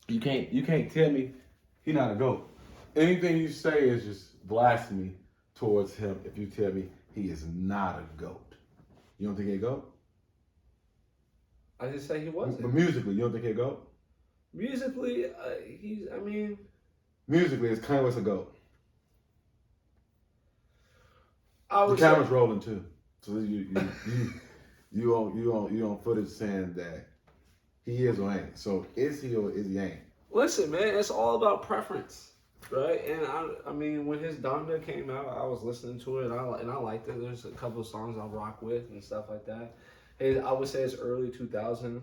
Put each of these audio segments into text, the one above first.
You can't tell me he not a GOAT. Anything you say is just blasphemy towards him if you tell me he is not a GOAT. You don't think he a GOAT? I just say he wasn't. But musically, you don't think he a GOAT? Musically, I mean... Musically, is Kanye West a GOAT? The camera's rolling too. So you on footage saying that he is or ain't. So is he or is he ain't? Listen, man, it's all about preference, right? And I mean, when his Donda came out, I was listening to it, and I liked it. There's a couple of songs I rock with and stuff like that. I would say his early 2000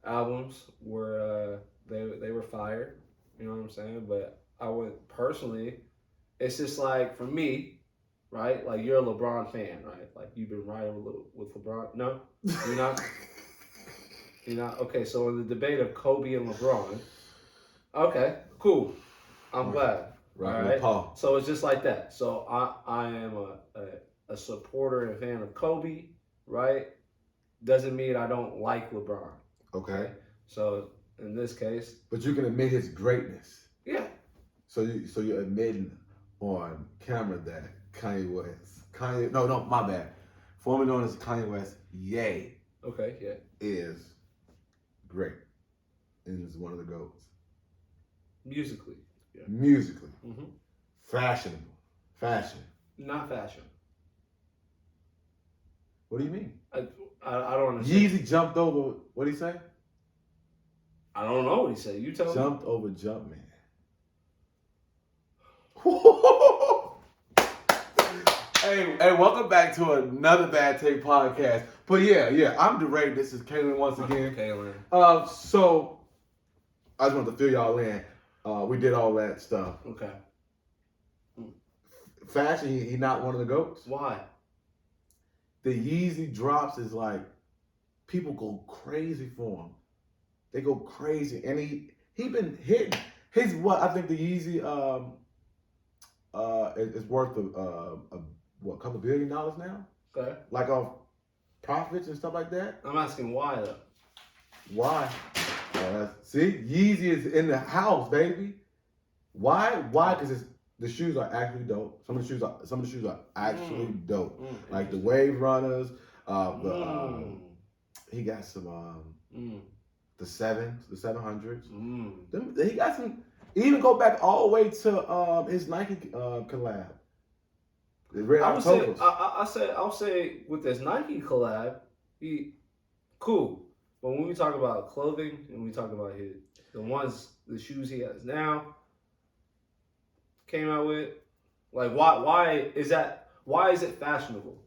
albums were they were fire. You know what I'm saying? But I would personally, it's just like for me, right? Like you're a LeBron fan, right? Like you've been riding with LeBron. No, you're not. You're not. Okay, so in the debate of Kobe and LeBron, okay, cool. I'm glad. Right. All right. Paul. So it's just like that. So I am a supporter and fan of Kobe, right? Doesn't mean I don't like LeBron. Okay. So in this case. But you can admit his greatness. Yeah. So you're admitting on camera that my bad. Formerly known as Kanye West, Ye. Okay, yeah. Is great. And is one of the GOATs. Musically. Yeah. Musically. Mm-hmm. Fashionable. Fashion. Not fashion. What do you mean? I don't understand. Yeezy jumped over, what did he say? I don't know what he said. You tell me. Jumped over Jumpman. Hey, welcome back to another Bad Take podcast. But yeah, I'm Darae. This is Calen once again. Calen. So I just wanted to fill y'all in. We did all that stuff. Okay. Fashion, he not one of the GOATs. Why? The Yeezy drops is like people go crazy for him. They go crazy, and he been hitting. His what I think the Yeezy is worth a couple $1 billion now. Okay. Like off profits and stuff like that. I'm asking why though. Why? See, Yeezy is in the house, baby. Why? Because the shoes are actually dope. Some of the shoes are actually dope. Like the Wave Runners. He got some the 700s. He got some. Even go back all the way to his Nike collab. I'll say with this Nike collab, he cool. But when we talk about clothing and we talk about the shoes he has now, came out with, like why is it fashionable?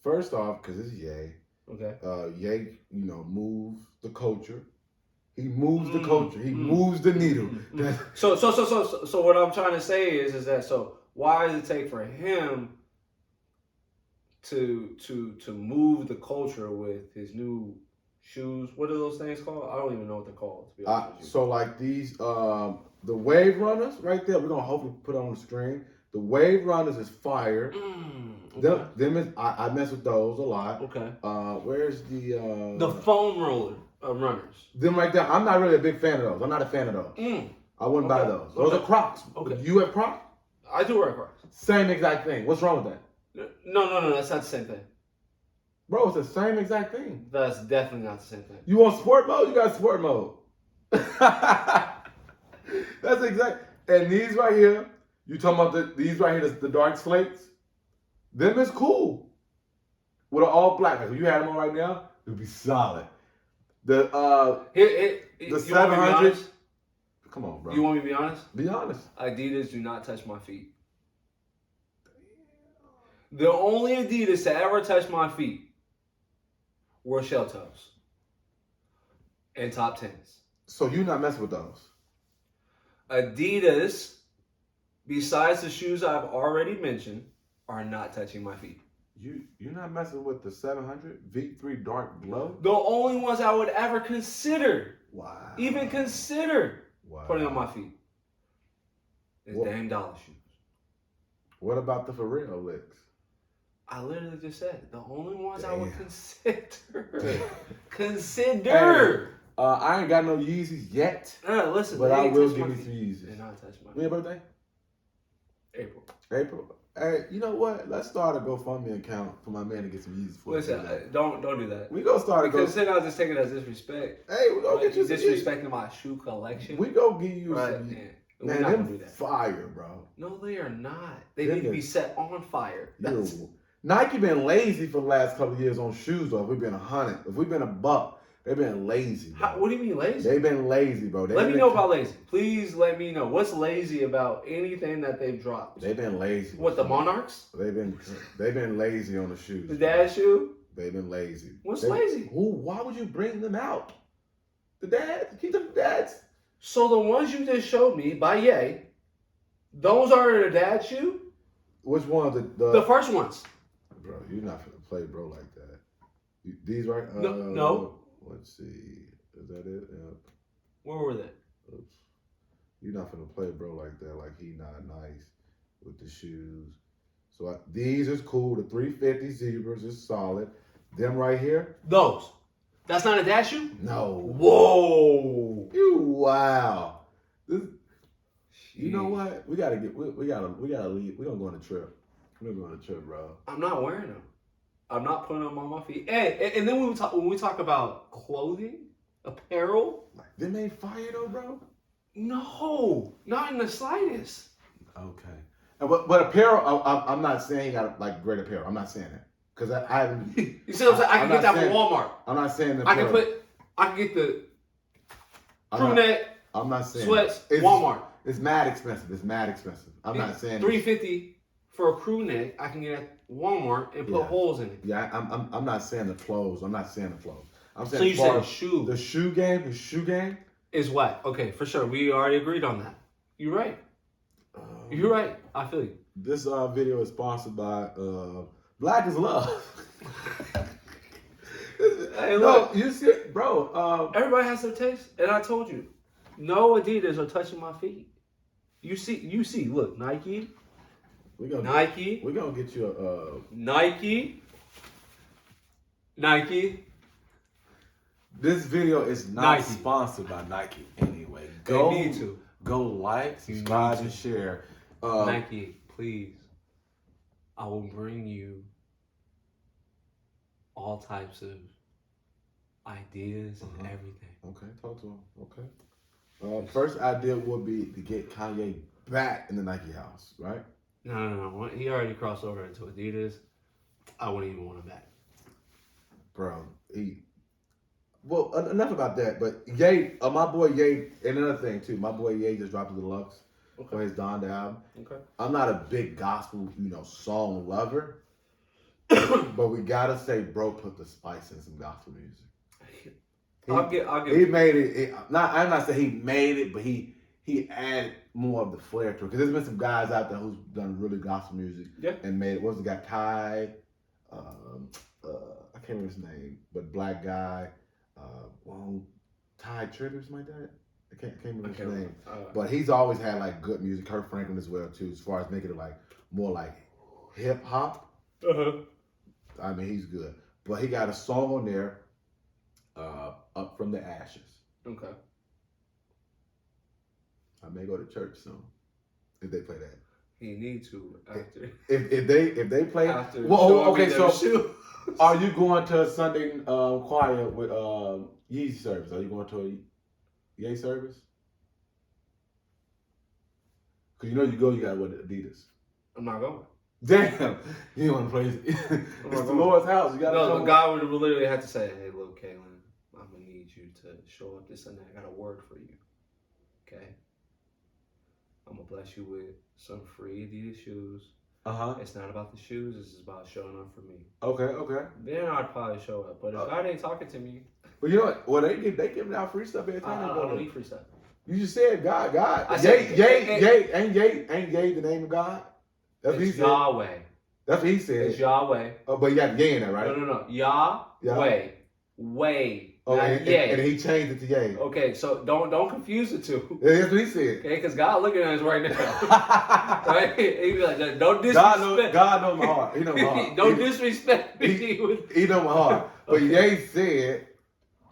First off, because it's Ye. Okay. Ye, moves the culture. He moves the culture. He moves the needle. So what I'm trying to say is that so why does it take for him to move the culture with his new shoes? What are those things called? I don't even know what they're called. To be honest with you. So like these, the Wave Runners right there. We're gonna hopefully put it on the screen. The Wave Runners is fire. Okay. I mess with those a lot. Okay. Where's the foam runners? Them right there. I'm not really a big fan of those. I'm not a fan of those. I wouldn't buy those. Those are Crocs. Okay. You have Crocs? I do wear Crocs. Same exact thing. What's wrong with that? No. That's not the same thing. Bro, it's the same exact thing. That's definitely not the same thing. You want sport mode? You got sport mode. That's exact. And these right here, you talking about these right here, the dark slates? Them is cool. With an all black. If you had them on right now, it would be solid. The 700. Come on, bro. You want me to be honest? Be honest. Adidas do not touch my feet. The only Adidas to ever touch my feet were shell toes and top tens. So you're not messing with those? Adidas, besides the shoes I've already mentioned, are not touching my feet. You're not messing with the 700 V3 Dark Glow? The only ones I would ever consider, putting on my feet is Dame Dollar shoes. What about the For Real licks? I literally just said the only ones I would consider. Consider. I ain't got no Yeezys yet. Listen, but I will give me some Yeezys. They're not touch my When your birthday? April. April. Hey, you know what? Let's start a GoFundMe account for my man to get some Yeezys for Listen, don't do that. We gonna start because then I'll just take it as disrespect. Hey, we gonna get you some disrespecting my shoe collection. We gonna give you some. Man, them fire, bro. No, they are not. They need to be set on fire. Nike been lazy for the last couple of years on shoes, though. If we've been $100, if we've been $100, they've been lazy. What do you mean lazy? They've been lazy, bro. Let me know about lazy. Please let me know. What's lazy about anything that they've dropped? They've been lazy. What, the Monarchs? They've been lazy on the shoes. The dad shoe? They've been lazy. What's lazy? Why would you bring them out? The dads? Keep them dads. So the ones you just showed me by Ye, those are the dad shoe? Which one? The first ones. Bro, you're not gonna play bro like that. These right? No. Let's see. Is that it? Yep. Where were they? Oops. You're not gonna play bro like that. Like he not nice with the shoes. So these is cool. The 350 Zebras is solid. Them right here. Those. That's not a dad shoe? No. Whoa. Wow. You know what? We gotta leave. We're gonna go on a trip. We're gonna go on a trip, bro. I'm not wearing them. I'm not putting them on my feet. And then when we talk about clothing, apparel, them ain't fire though, bro. No, not in the slightest. Okay. But apparel, I'm not saying you got like great apparel. I'm not saying that because I haven't. You see what I'm saying? I can get that from Walmart. I'm not saying that. I can get the crew neck. I'm not saying sweats. Walmart. It's mad expensive. I'm not saying $350 for a crew neck. I can get at Walmart and put holes in it. Yeah, I'm not saying the clothes. I'm saying so you said shoe. The shoe game is what? Okay, for sure. We already agreed on that. You're right. You're right. I feel you. This video is sponsored by Black is Love. Hey, look, you see, bro. Everybody has their taste, and I told you, no Adidas are touching my feet. You see. Look, Nike. We're gonna get you a Nike. This video is not sponsored by Nike anyway. They need to. Go like, subscribe, and share. Nike, please. I will bring you all types of ideas and everything. Okay, talk to him. Okay. First idea would be to get Kanye back in the Nike house, right? No. He already crossed over into Adidas. I wouldn't even want him back. Bro, well, enough about that. But Ye, my boy Ye, and another thing too, my boy Ye just dropped the deluxe for his Donda album. Okay. I'm not a big gospel, song lover, but we gotta say, bro, put the spice in some gospel music. I'll give. He made it. I'm not saying he made it, but he added more of the flair to it. Because there's been some guys out there who's done really gospel music and made it. What's the guy? Ty. I can't remember his name, but black guy. Ty Tripp or something like that. I can't remember his name. But he's always had like good music. Kirk Franklin as well too, as far as making it like more like hip hop. I mean, he's good. But he got a song on there, Up From the Ashes. Okay. I may go to church soon if they play that. He need to after. If they play. After okay. So, are you going to a Sunday choir with Yeezy service? Are you going to a Ye service? Because you gotta wear the Adidas. I'm not going. Damn, you want to play? It's the Lord's house. You gotta. No, the guy would literally have to say, "Hey, look, Calen, I'm gonna need you to show up this Sunday. I got a word for you. Okay? I'm gonna bless you with some free Adidas shoes. It's not about the shoes. It's about showing up for me. Okay. Then I'd probably show up. But if God ain't talking to me, but you know what? Well, they giving out free stuff every time. I don't need free stuff. You just said God. I said, ain't Ye the name of God? That's what he said. Yahweh. That's what he said. It's Yahweh. Oh, but you got Ye in there, right? No. Yahweh. Way. And he changed it to Ye. Okay, so don't confuse the two. That's what he said. Okay, because God looking at us right now. Right? He be like, don't disrespect. God knows my heart. He knows my heart. Don't disrespect me. He knows my heart. But Ye said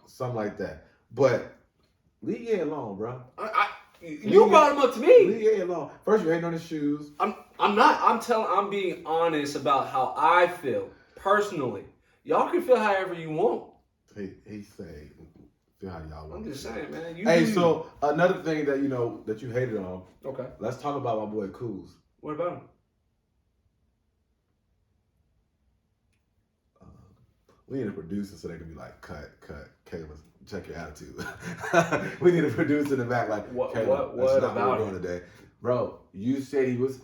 something like that. But leave Ye alone, bro. You brought him up to me. Leave Ye alone. First, you hating on his shoes. I'm not. I'm being honest about how I feel personally. Y'all can feel however you want. He say, feel how y'all want. I'm just saying, man. So another thing that that you hated on. Okay. Let's talk about my boy Kuz. What about him? We need a producer so they can be like, cut, Caleb, check your attitude. We need a producer in the back like, what about what we're doing him? today. Bro, you said he was,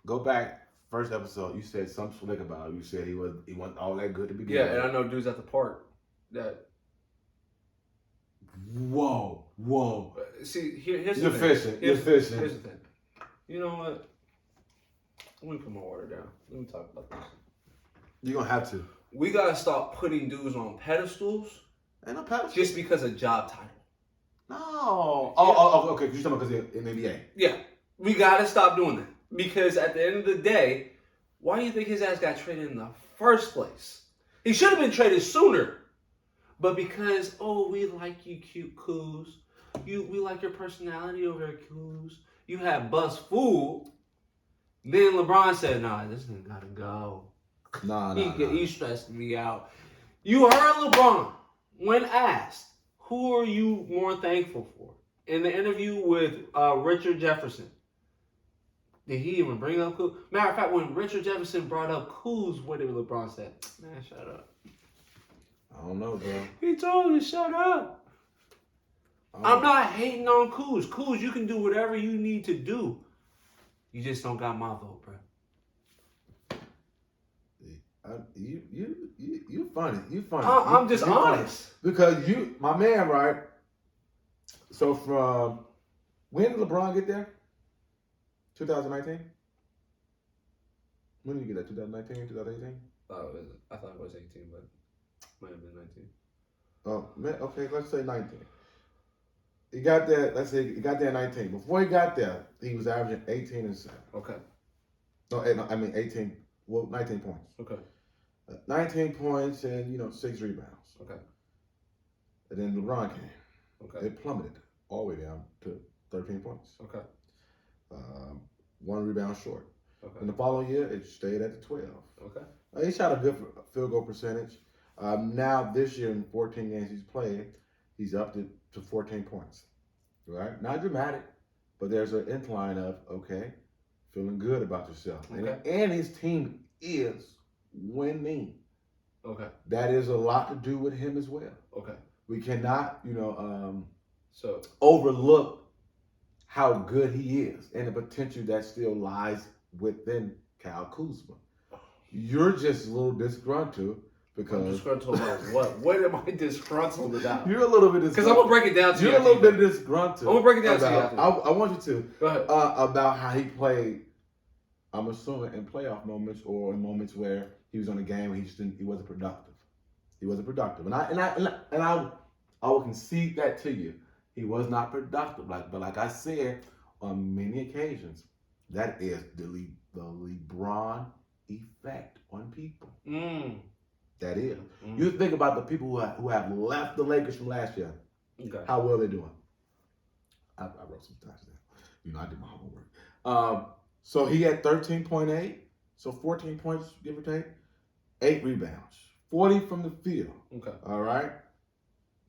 go back, first episode, you said something slick about him. You said he wasn't all that good to begin with. Yeah, and I know dudes at the park that. Whoa. See, here's You're the thing. fishing. Here's You're fishing. the thing. You know what? Let me put my water down. Let me talk about this. You're going to have to. We got to stop putting dudes on pedestals Ain't no pedestal. just because of job title. No. Oh, okay. You're talking about because in the NBA. Yeah. We got to stop doing that. Because at the end of the day, why do you think his ass got traded in the first place? He should have been traded sooner. But because, we like you, cute Kuz. We like your personality over there, Kuz. You have bus fooled. Then LeBron said, nah, this nigga got to go. He stressed me out. You heard LeBron when asked, who are you more thankful for? In the interview with Richard Jefferson, did he even bring up Kuz? Matter of fact, when Richard Jefferson brought up Kuz, what did LeBron say? Man, shut up. I don't know, bro. He told him to shut up. I'm not hating on Kuz. Kuz, you can do whatever you need to do. You just don't got my vote, bro. You funny. You funny. I'm just honest. Funny. Because my man, right? So from when did LeBron get there? 2019? When did you get there? 2019, 2018? I thought it was 18, but might have been 19. Oh, man, okay, let's say 19. He got there, let's say he got there in 19. Before he got there, he was averaging 18 and 7. Okay. No, I mean 19 points. Okay. 19 points and, 6 rebounds. Okay. And then LeBron came. Okay. It plummeted all the way down to 13 points. Okay. 1 rebound short. Okay. In the following year, it stayed at the 12. Okay. He shot a good field goal percentage. Now, this year in 14 games he's played, he's up to 14 points. Right? Not dramatic, but there's an incline of, okay, feeling good about yourself. Okay. And his team is winning. Okay. That is a lot to do with him as well. Okay. We cannot, so overlook how good he is and the potential that still lies within Kyle Kuzma. You're just a little disgruntled because... I'm disgruntled about what? What am I disgruntled about? You're a little bit disgruntled. Because I'm going to break it down to you. You're a little bit disgruntled. I'm going to break it down to you. I want you to. Go ahead. About how he played, I'm assuming, in playoff moments or in moments where he was on a game where he wasn't productive. He wasn't productive. And I will concede that to you. He was not productive. But like I said, on many occasions, that is the LeBron effect on people. That is. You think about the people who have left the Lakers from last year. Okay. How well they're doing. I wrote some stats down. I did my homework. So he had 13.8. So 14 points, give or take. 8 rebounds. 40 from the field. Okay. All right?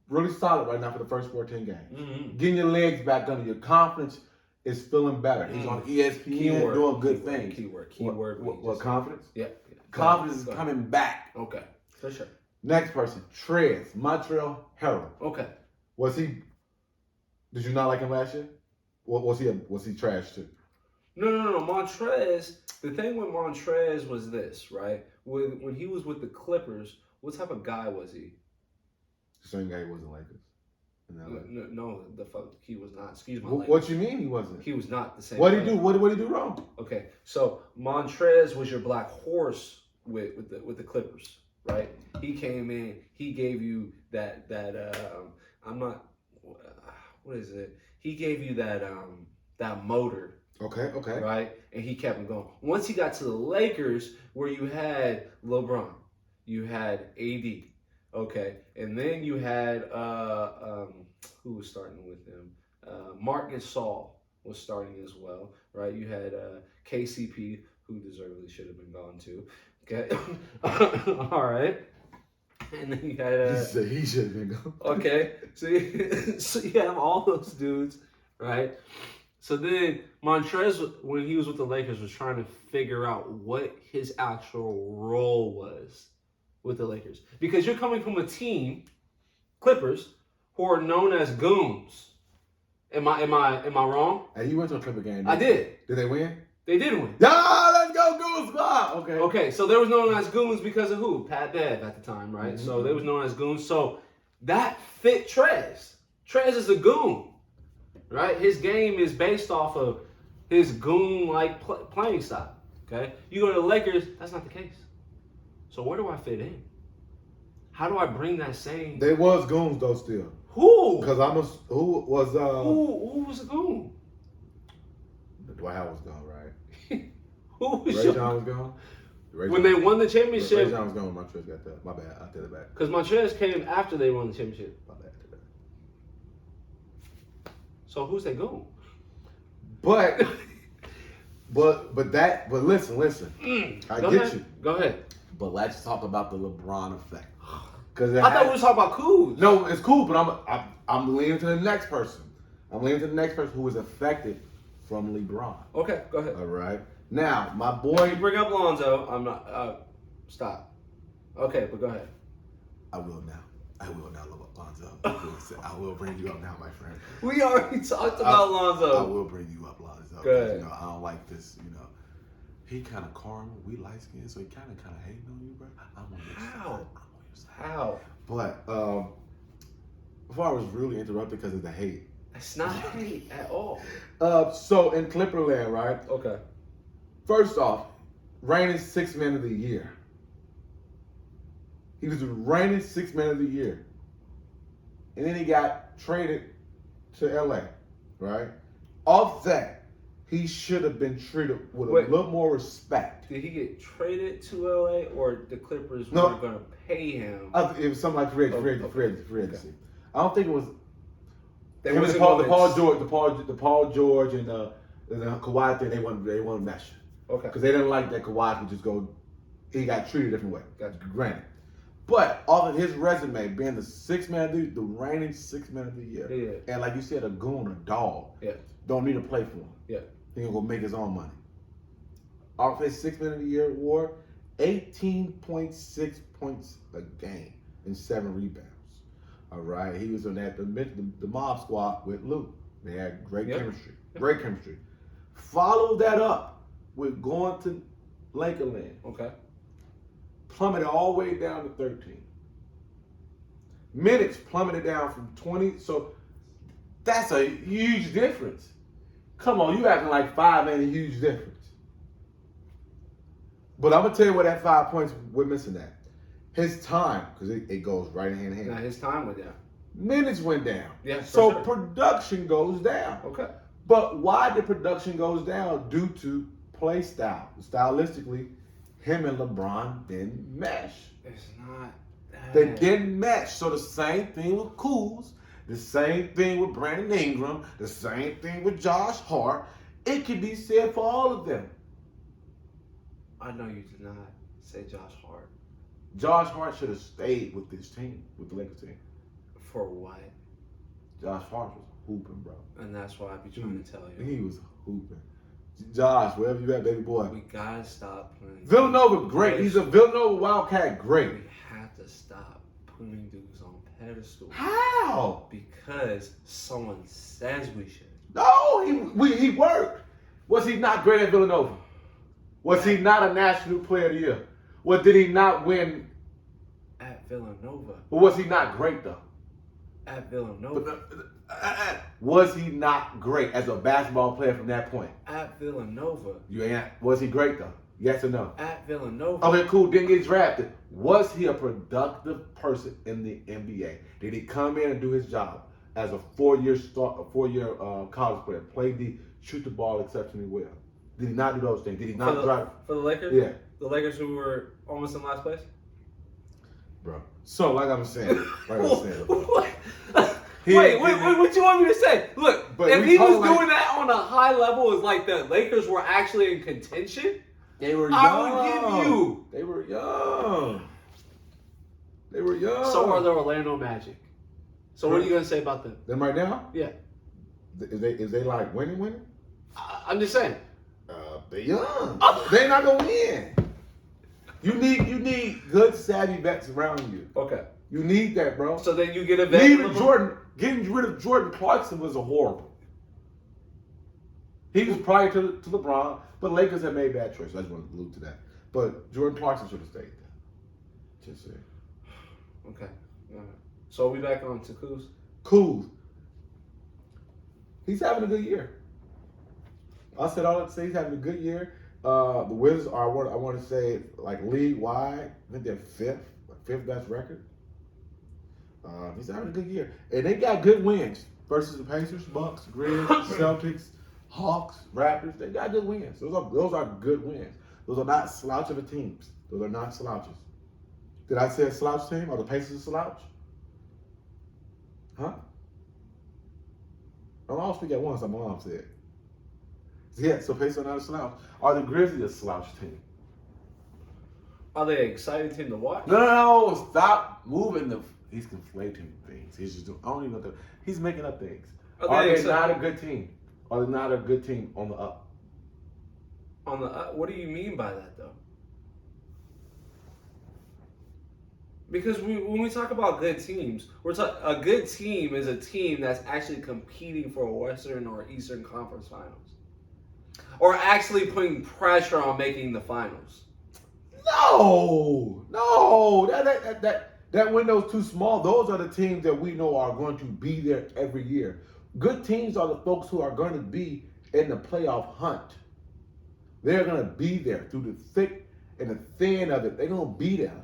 Really solid right now for the first 14 games. Mm-hmm. Getting your legs back under. Your confidence is feeling better. He's on ESPN doing good things. Keyword. What confidence? Yeah. Confidence is coming back. Okay. For sure. Next person, Trez, Montreal Herald. Okay. Did you not like him last year? Was he trash too? No. Montrez, the thing with Montrez was this, right? When he was with the Clippers, what type of guy was he? The same guy he was in Lakers. No, the fuck, he was not. Excuse my language. What you mean he wasn't? He was not the same. What did he do? What did he do wrong? Okay, so Montrez was your black horse with the Clippers, right? He came in, he gave you that what is it? He gave you that motor. Okay. Right? And he kept him going. Once he got to the Lakers, where you had LeBron, you had AD, Okay, and then you had who was starting with him? Mark Gasol was starting as well, right? You had KCP, who deservedly should have been gone too. Okay, all right, and then you had He should have been gone. okay, so you have all those dudes, right? So then Montrez, when he was with the Lakers, was trying to figure out what his actual role was with the Lakers. Because you're coming from a team, Clippers, who are known as goons. Am I wrong? Hey, you went to a Clipper game. I did. Did they win? They did win. Yeah, let's go Goose Squad. Okay. Okay, so they was known as goons because of who? Pat Bev at the time, right? Mm-hmm. So they was known as goons. So that fit Trez. Trez is a goon, right? His game is based off of his goon-like playing style. Okay, you go to the Lakers, that's not the case. So where do I fit in? How do I bring that same? They was goons though still. Who? Because who was Who was a goon? Dwight Howard was gone, right? Who was Ray John was gone. when they won the championship? Ray John was gone. Montrez got that. My bad. I take it back. Because Montrez came after they won the championship. My bad. So who's that goon? But listen. I Go get ahead. you. Go ahead. But let's talk about the LeBron effect. Because I thought we were talking about Kuz. No, it's cool, but I'm leaning to the next person. I'm leaning to the next person who was affected from LeBron. Okay, go ahead. All right. Now, my You boy. bring up Lonzo. I'm not. Stop. Okay, but go ahead. I will now, Lonzo. I will bring you up now, my friend. We already talked about Lonzo. I will bring you up, Lonzo. Good. You know, I don't like this. You know, he kind of caramel. We light skinned, so he kind of hating on you, bro. I'm on your side. How? I'm on your side. How? But before I was really interrupted because of the hate. That's not hate at all. So in Clipperland, right? Okay. First off, reigning sixth man of the year. He was the reigning sixth man of the year. And then he got traded to LA, right? Off that, he should have been treated with a little more respect. Did he get traded to LA or the Clippers No. were going to pay him? It was something like free agency. Okay. I don't think it was. They Him and wasn't the going Paul George and the Kawhi thing. They weren't meshing. Okay. Because they didn't like that Kawhi could just go. He got treated a different way. Gotcha. Granted. But off of his resume, being the sixth man of the reigning sixth man of the year, Yeah. and like you said, a goon, a dog, Yeah. don't need to play for him. Yeah. He gonna go make his own money. Off his sixth man of the year award, 18.6 points a game and 7 rebounds. All right, he was on that the mob squad with Luke. They had great chemistry. Great chemistry. Follow that up with going to Lakerland. Okay. Plummeted all the way down to 13. Minutes plummeted down from 20. So that's a huge difference. Come on, you acting like 5 ain't a huge difference. But I'm going to tell you where that 5 points we're missing at. His time, because it goes right hand in hand. Now his time went down. Minutes went down. Yeah, so sure. production goes down. Okay. But why the production goes down? Due to play style. Stylistically, him and LeBron didn't mesh. It's not that. They didn't mesh. So the same thing with Kuz, the same thing with Brandon Ingram, the same thing with Josh Hart. It can be said for all of them. I know you did not say Josh Hart. Josh Hart should have stayed with this team, with the Lakers team. For what? Josh Hart was hooping, bro. And that's what I be trying to tell you. He was hooping. Josh, wherever you at, baby boy. We gotta stop putting Villanova, great. He's a Villanova Wildcat, great. We have to stop putting dudes on pedestals. How? Because someone says we should. No, he worked. Was he not great at Villanova? Was he not a National Player of the Year? What did he not win? At Villanova. But was he not great though? At Villanova. Was he not great as a basketball player from that point? At Villanova. Was he great though? Yes or no? At Villanova. Okay, cool. Didn't get drafted. Was he a productive person in the NBA? Did he come in and do his job as a four-year college player? Shoot the ball exceptionally well? Did he not do those things? Did he not drive? For the Lakers? Yeah. The Lakers who were almost in last place? bro. So like I'm saying, What? He- Wait, what you want me to say? Look, But if we he was talking like- doing that on a high level, as like the Lakers were actually in contention, they were young. I would give you. They were young. They were young. So are the Orlando Magic. So what are you gonna say about them? Them right now? Yeah. Is they like winning? I'm just saying. They're young. They're not gonna win. You need good savvy vets around you. Okay. You need that, bro. So then you get a vet. Getting rid of Jordan Clarkson was a horrible. He was prior to LeBron, but Lakers have made bad choices. I just want to allude to that. But Jordan Clarkson should have stayed there. Just saying. Okay. All right. So are we back on to Kuz? Cool. He's having a good year. I said all that to say he's having a good year. The Wizards are what I want to say, like league wide. I think they're fifth best record. He's having a good year, and they got good wins versus the Pacers, Bucks, Grizz, Celtics, Hawks, Raptors. They got good wins. Those are good wins. Those are not slouch of a teams. Those are not slouches. Did I say a slouch team? Are the Pacers a slouch? Huh? I'm all speak at once. My mom said. Yeah, so Pacers are not a slouch. Are the Grizzlies a slouch team? Are they an exciting team to watch? No, stop moving the. He's conflating things. He's just doing. I don't even know. He's making up things. Are they not a good team? Are they not a good team on the up? On the what do you mean by that though? Because when we talk about good teams, a good team is a team that's actually competing for a Western or Eastern Conference Finals, or actually putting pressure on making the finals. No. That window's too small. Those are the teams that we know are going to be there every year. Good teams are the folks who are going to be in the playoff hunt. They're going to be there through the thick and the thin of it. They're going to be there.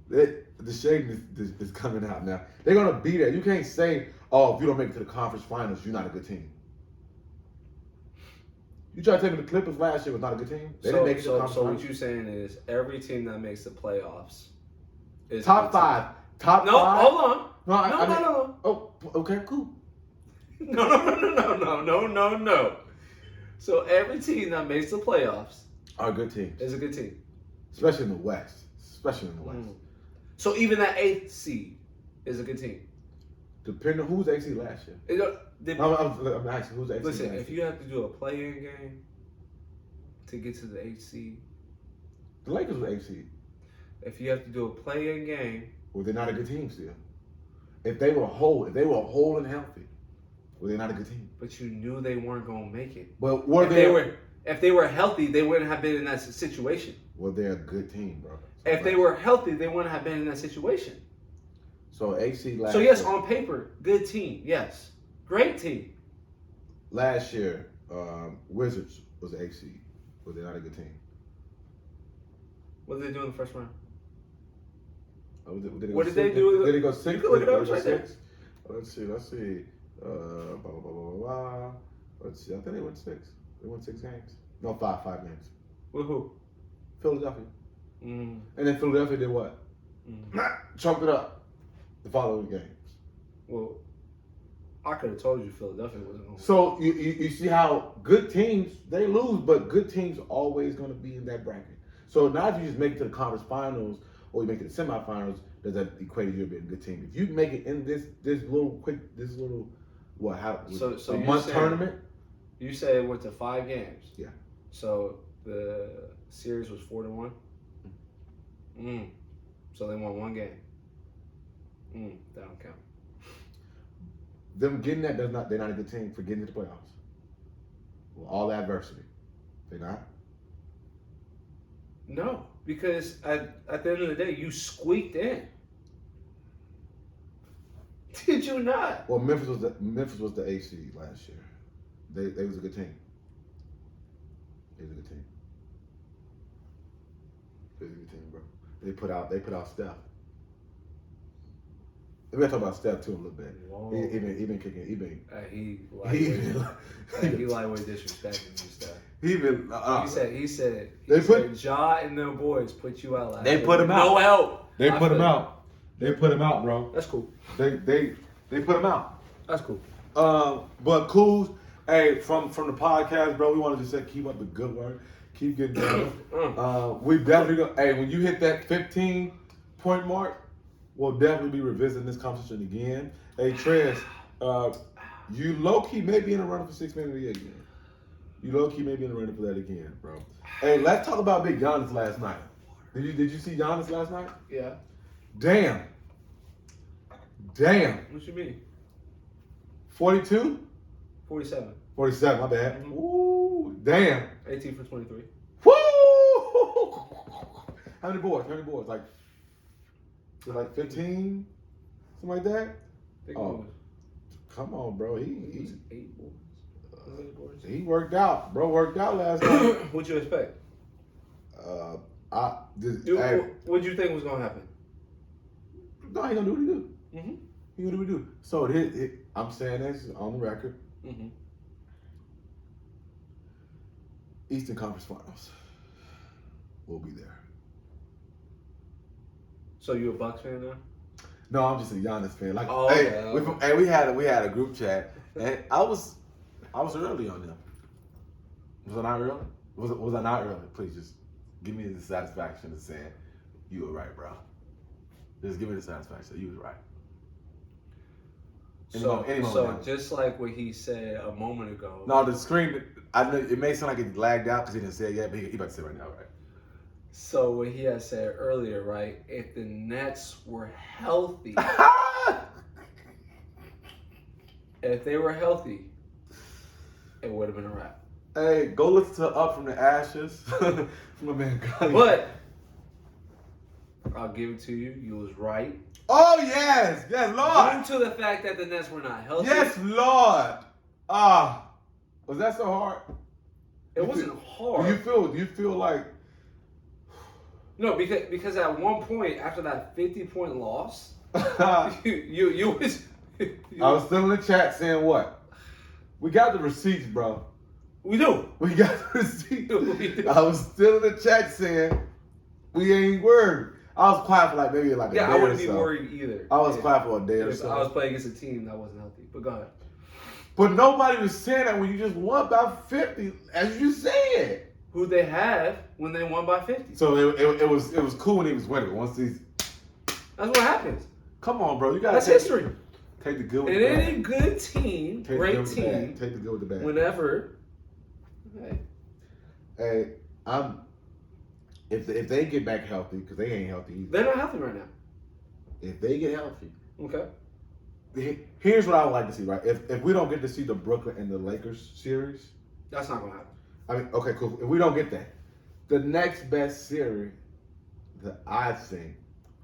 The shade is coming out now. They're going to be there. You can't say, oh, if you don't make it to the conference finals, you're not a good team. You try to tell me the Clippers last year was not a good team? They didn't make it to the conference so finals. what you're saying is every team that makes the playoffs is Top five. Top no, five. hold on. No. Oh, okay, cool. No. So every team that makes the playoffs Are good teams. is a good team. Especially in the West. So even that 8th seed is a good team. Depending on who's AC last year. I'm asking who's AC Listen, last if you have to do a play-in game to get to the 8th seed, the Lakers were AC. if you have to do a play-in game, Well, they're not a good team still. If they were whole and healthy, well, they're not a good team. but you knew they weren't going to make it. But If they were healthy, they wouldn't have been in that situation. Well, they're a good team, bro. If they were healthy, they wouldn't have been in that situation. So AC last So yes, year, on paper, good team. Yes, great team. last year, Wizards was the AC. But they're not a good team. What did they do in the first round? What did they do? Did they go six? You can look it up, Did they go right there. six? Let's see. Blah, blah, blah, blah, blah. Let's see. I think they went six. They won 6 games. No, five games. With who? Philadelphia. Mm. And then Philadelphia did what? Choked it up the following games. Well, I could have told you Philadelphia wasn't going to. So you see how good teams, they lose, but good teams are always going to be in that bracket. So now if you just make it to the conference finals or you make it to the semifinals, does that equate to you being a good team? If you make it in this little So month tournament? You say it went to 5 games. Yeah. So the series was 4-1. So they won 1 game. That don't count. Them getting that they're not a good team for getting to the playoffs. With all the adversity. They're not? No, because at the end of the day, you squeaked in. Did you not? Well, Memphis was the AC last year. They was a good team. They was a good team. They was a good team, bro. They put out Steph. We gotta talk about Steph too a little bit. Whoa. He been kicking. He lightweight disrespecting you, Steph. He said Ja and them boys put you out last. They put him out. No help. They put him out. They put him out, bro. That's cool. They put him out. That's cool. But cool. Hey, from the podcast, bro, we want to just say keep up the good work. Keep getting better. We definitely go. Hey, when you hit that 15-point mark, we'll definitely be revisiting this conversation again. Hey, Trez, you low key may be in a running for 6 Man of the Year again. You low key may be in a running for that again, bro. Hey, let's talk about Big Giannis last night. Did you see Giannis last night? Yeah. Damn. What you mean? 42? 47. 47, my bad. Mm-hmm. Ooh, damn. 18 for 23. Woo! How many boards? Like 15? Something like that? Oh, come on, bro. He 8 boards. He worked out. Bro worked out last night. What'd you expect? What do you think was gonna happen? No, he gonna do what he do. Mm-hmm. He gonna do what he do. So I'm saying this on the record. Mm-hmm. Eastern Conference Finals. We'll be there. So you a Bucks fan now? No, I'm just a Giannis fan. We had a group chat, and I was early on them. Was I not early? Was I not early? Please just give me the satisfaction of saying you were right, bro. Just give me the satisfaction that you was right. So just like what he said a moment ago. No, the screen. I know it may sound like it lagged out because he didn't say it yet, but he about to say it right now, right? So what he had said earlier, right? If the Nets were healthy, if they were healthy, it would have been a wrap. Hey, go listen to Up from the Ashes from my man Calen. But I'll give it to you. You was right. Oh yes, Lord. Due to the fact that the Nets were not healthy. Yes, Lord. Was that so hard? It wasn't hard. Do you feel like? No, because at one point after that 50-point loss, you was. I was still in the chat saying what? We got the receipts, bro. We do. We got the receipts. We do. I was still in the chat saying we ain't worried. I was quiet for maybe a day I wouldn't or be so. worried either. I was quiet for a day or so. I was playing against a team that wasn't healthy. But go ahead. But nobody was saying that when you just won by 50, as you said. Who they have when they won by 50. So it was cool when he was winning. Once these, that's what happens. Come on, bro. You got. That's history. Take the good with the bad. And any good team, great team. Take the good with the bad. Whenever. Hey, If they get back healthy, because they ain't healthy either. They're not healthy right now. If they get healthy. Okay. Here's what I would like to see, right? If we don't get to see the Brooklyn and the Lakers series. That's not going to happen. I mean, okay, cool. If we don't get that, the next best series that I think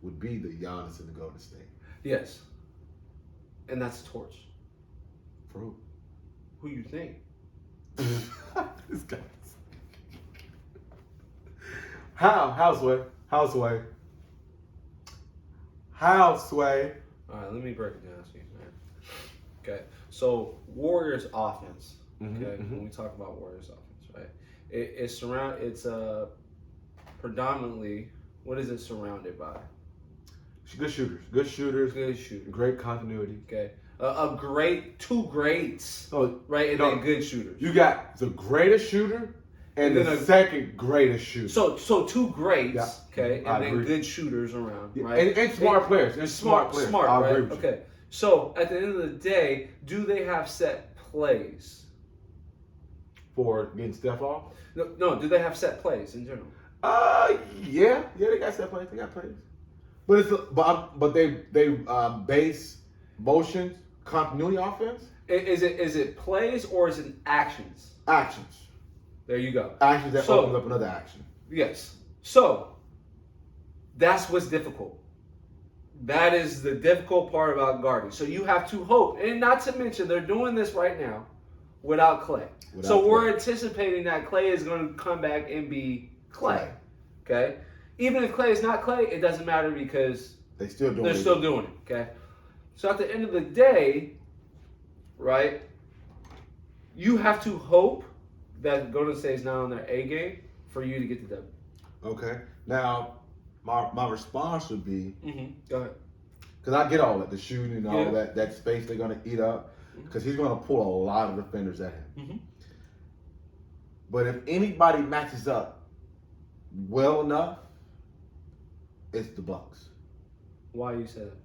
would be the Giannis and the Golden State. Yes. And that's a torch. For who? Who you think? This guy. Houseway. All right, let me break it down to you, man. Okay, so Warriors offense. Okay, when we talk about Warriors offense, right? It's predominantly, what is it surrounded by? Good shooters. Great continuity. Okay, two greats. Oh, right, and then good shooters. You got the greatest shooter. And the second greatest shooter. So two greats, yeah. Okay, and then good shooters around, right? And smart players. And smart players. Smart, I right? agree with okay. You. So at the end of the day, do they have set plays for getting Steph off? No. Do they have set plays in general? Yeah, they got set plays. They got plays, but they base motions continuity offense. Is it plays or is it actions? Actions. There you go. Actions that opens up another action. Yes. So, that's what's difficult. That is the difficult part about guarding. So you have to hope. And not to mention, they're doing this right now without Clay. We're anticipating that Clay is going to come back and be Clay. Okay? Even if Clay is not Clay, it doesn't matter because they're still doing it. Okay? So at the end of the day, right, you have to hope that Golden State is not on their A game for you to get the W. Okay. Now, my response would be, Go ahead. because I get all that, the shooting and all Yeah. that space they're going to eat up, because he's going to pull a lot of defenders at him. But if anybody matches up well enough, it's the Bucks. Why you say that?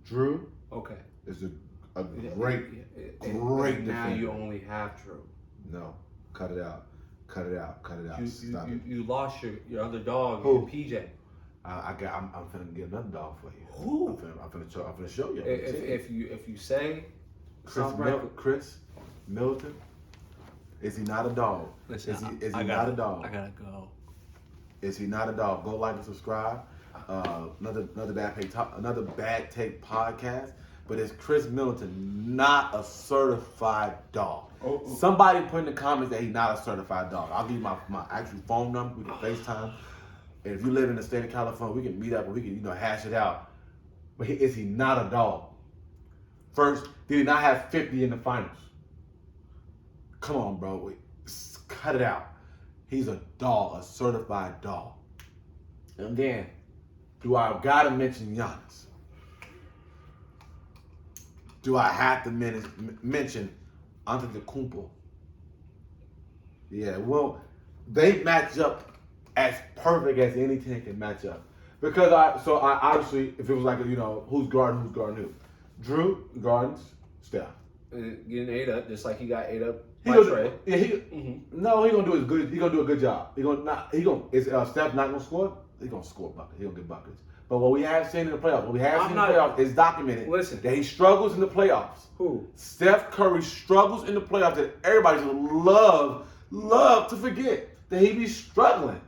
Drew Okay. is a great Now defender. you only have Drew. No, cut it out. Cut it out. Cut it out. Stop it. You lost your other dog, Who? PJ. I'm finna get another dog for you. Who? I'm finna show you. If you say Chris Middleton, is he not a dog? Listen, is he not a dog? I gotta go. Is he not a dog? Go like and subscribe. Another bad take podcast. But is Chris Middleton not a certified dog? Somebody put in the comments that he's not a certified dog. I'll give you my actual phone number. We can FaceTime. And if you live in the state of California, we can meet up and we can hash it out. But is he not a dog? First, did he not have 50 in the finals? Come on, bro. Cut it out. He's a dog, a certified dog. And then, do I gotta mention Giannis? Do I have to mention Antetokounmpo? Yeah, well, they match up as perfect as any team can match up. Because I obviously, if it was like, who's guarding who? Drew guards Steph. Getting ate up, just like he got ate up He by Trey. No, he gonna do his good. He gonna do a good job. Is Steph not gonna score? He gonna score buckets. He gonna get buckets. But what we have seen in the playoffs, is documented. Listen, that he struggles in the playoffs. Who? Steph Curry struggles in the playoffs. That everybody just love to forget that he be struggling.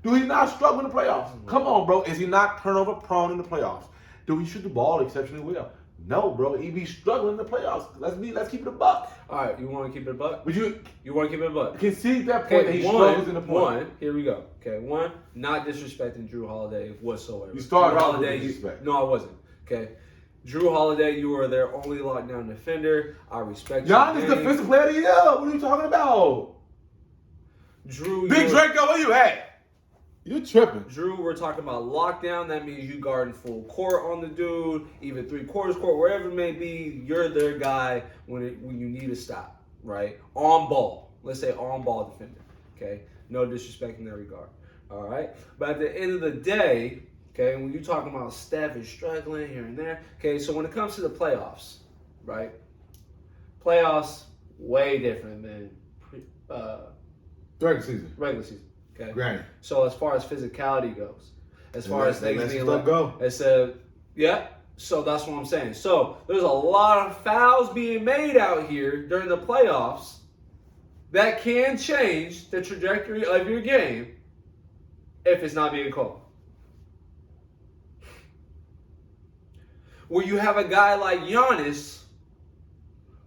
Do he not struggle in the playoffs? Come on, bro. Is he not turnover prone in the playoffs? Do he shoot the ball exceptionally well? No, bro. He be struggling in the playoffs. Let's keep it a buck. All right, you want to keep it a buck? Would you want to keep it a buck? concede that point that he struggles in the point? Here we go. Okay, one, not disrespecting Drew Holiday whatsoever. You started Drew off with Holiday, disrespect. No, I wasn't. Okay. Drew Holiday, you were their only lockdown defender. I respect you. Giannis defensive player of the year. What are you talking about? Drew, Big Draco, where you at? You tripping. Drew, we're talking about lockdown. That means you guarding full court on the dude, even 3/4 court, wherever it may be. You're their guy when you need a stop, right? On ball. Let's say on ball defender. Okay, no disrespect in that regard. All right, but at the end of the day, okay, when you're talking about Steph is struggling here and there, okay, so when it comes to the playoffs, right? Playoffs way different than Regular season. regular season. Okay. Granted. So as far as physicality goes, as far as things being let go. it's yeah. So that's what I'm saying. So there's a lot of fouls being made out here during the playoffs that can change the trajectory of your game if it's not being called. Where you have a guy like Giannis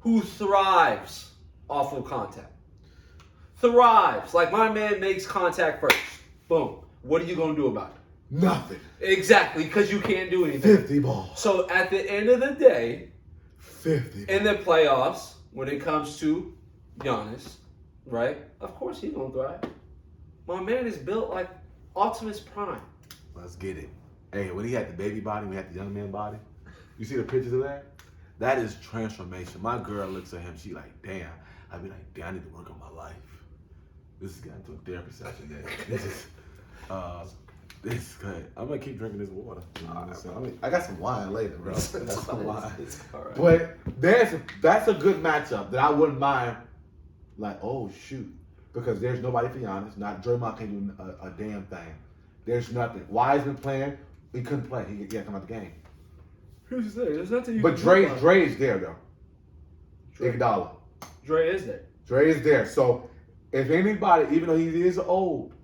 who thrives off of contact. Thrives. Like my man makes contact first. Boom. What are you going to do about it? Nothing. Exactly, because you can't do anything. 50 balls. So at the end of the day, 50 in the playoffs, when it comes to Giannis, right? Of course he's going to thrive. My man is built like Optimus Prime. Let's get it. Hey, when he had the baby body, we had the young man body. You see the pictures of that? That is transformation. My girl looks at him, she like, damn. I'd be like, damn, I need to work on my life. This is getting to a therapy session. This is good. I'm gonna keep drinking this water. I got some wine later, bro. I got some wine. All right. But that's a good matchup that I wouldn't mind. Like, oh shoot, because there's nobody for Giannis. Not Draymond can do a damn thing. There's nothing. Wiseman playing, he couldn't play. He can't come out the game. Here's the thing. There's nothing you But can Dre do about it. is there though. Iguodala. Dre is there. Dre is there. So if anybody, even though he is old,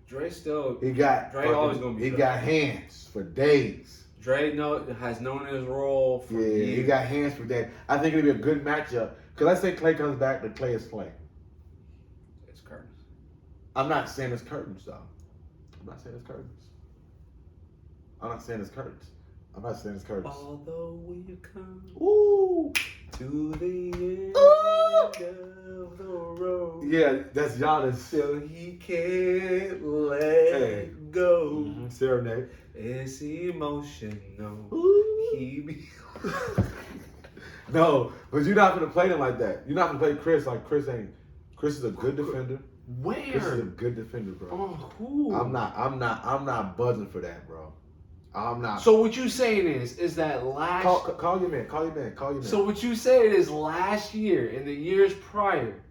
Dre still. he got Dre always gonna be he Dre. got hands for days. Dre has known his role for years. He got hands for days. I think it'll be a good matchup. Because let's say Clay comes back, but Clay is Clay. It's curtains. I'm not saying it's curtains though. I'm not saying it's curtains. I'm not saying it's Curtis. Although we've come Ooh. to the end of the road. Yeah, that's Giannis. So he can't let go. Mm-hmm. Serenade. It's emotional. Ooh. He be... No, but you're not gonna play them like that. You're not gonna play Chris like Chris ain't. Chris is a good defender. Where? Chris is a good defender, bro. Oh, who? I'm not buzzing for that, bro. I'm not. So what you saying is that last... Call your man. So what you saying is last year and the years prior,